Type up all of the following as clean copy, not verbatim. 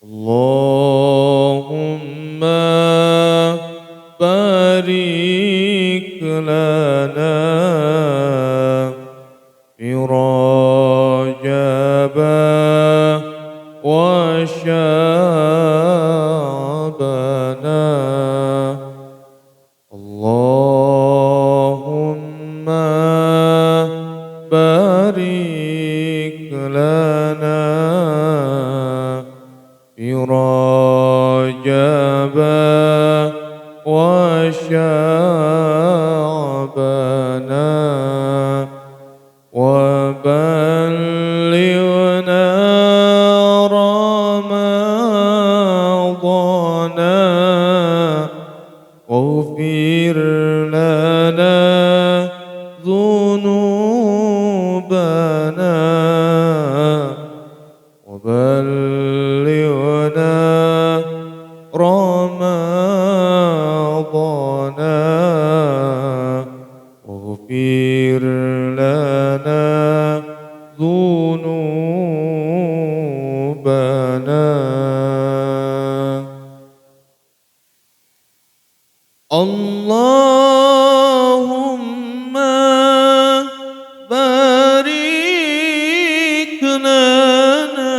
اللهم بارك لنا في رجب وشعبنا. اللهم بارك لنا في رجب وشعبنا وبلغنا رمضان واغفر لنا ذنوبنا وبلغنا رمضان واغفر لنا ذنوبنا. اللهم بارك لنا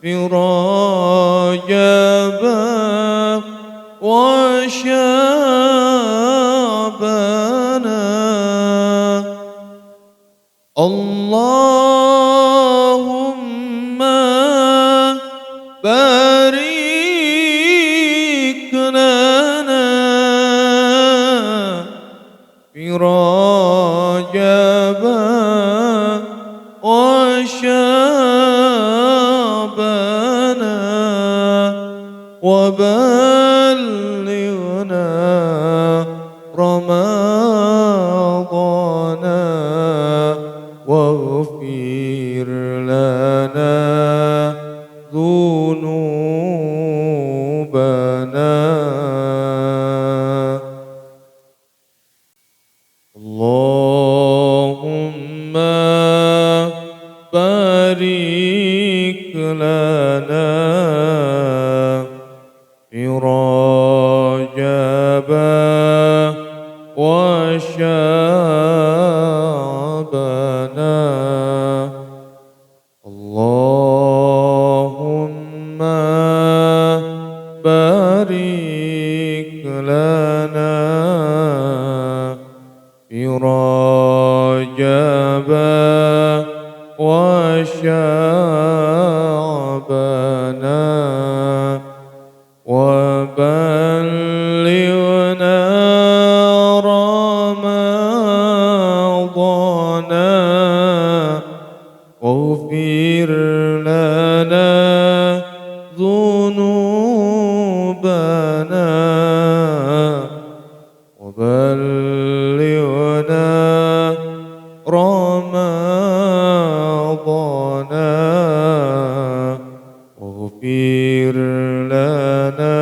في رجب وشعبنا. اللهم بارك لنا في رجب وشعبنا وبلغنا رمضان واغفر لنا ذنوبنا. اللهم بارك لنا في رجب وشعبنا. اللهم بارك لنا في رجب وشعبنا وبلغنا رمضان واغفر لنا ذنوبنا وبلغنا رمضان واغفر لنا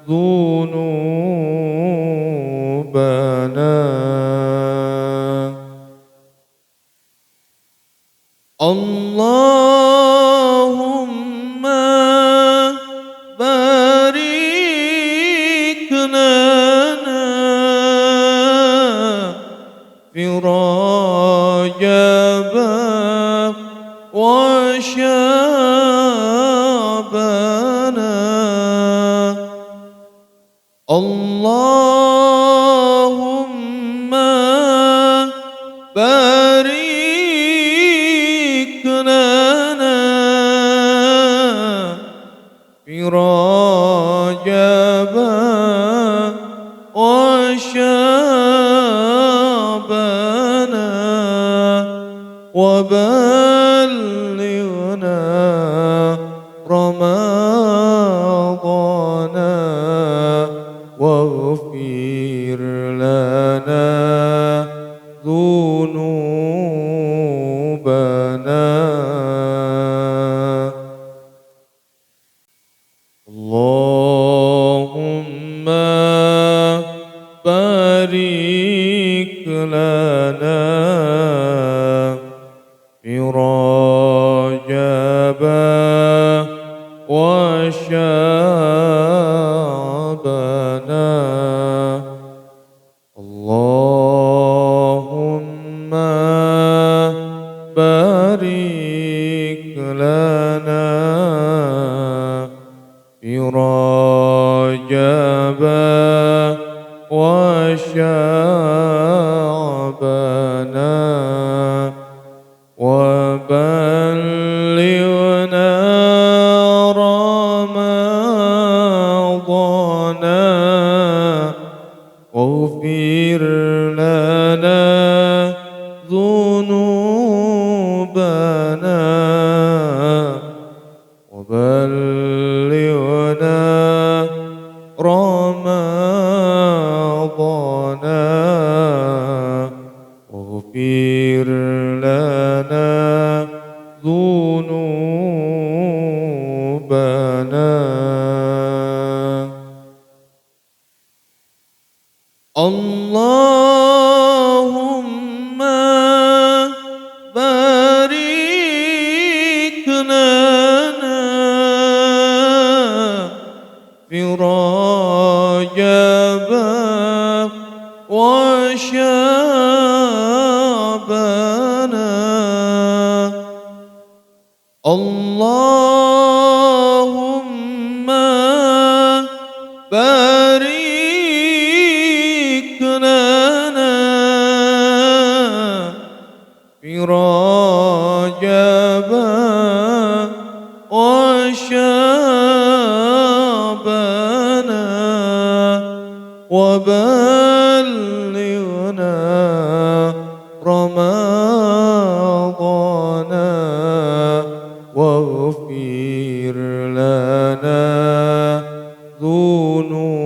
ذنوبنا. اللهم بارك لنا في رجب وشعبنا. اللهم بارك لنا في رجب وشعبنا وبلغنا رمضان واغفر لنا في رجب وشعبنا وبلغنا رمضان واغفر لنا ذنوبنا وبلغنا رمضان واغفر لنا ذنوبنا. اللهم بارك لنا في رجب وشعبنا. اللهم بارك لنا في رجب وشعبنا وبلغنا رمضان واغفر لنا ذنوبنا.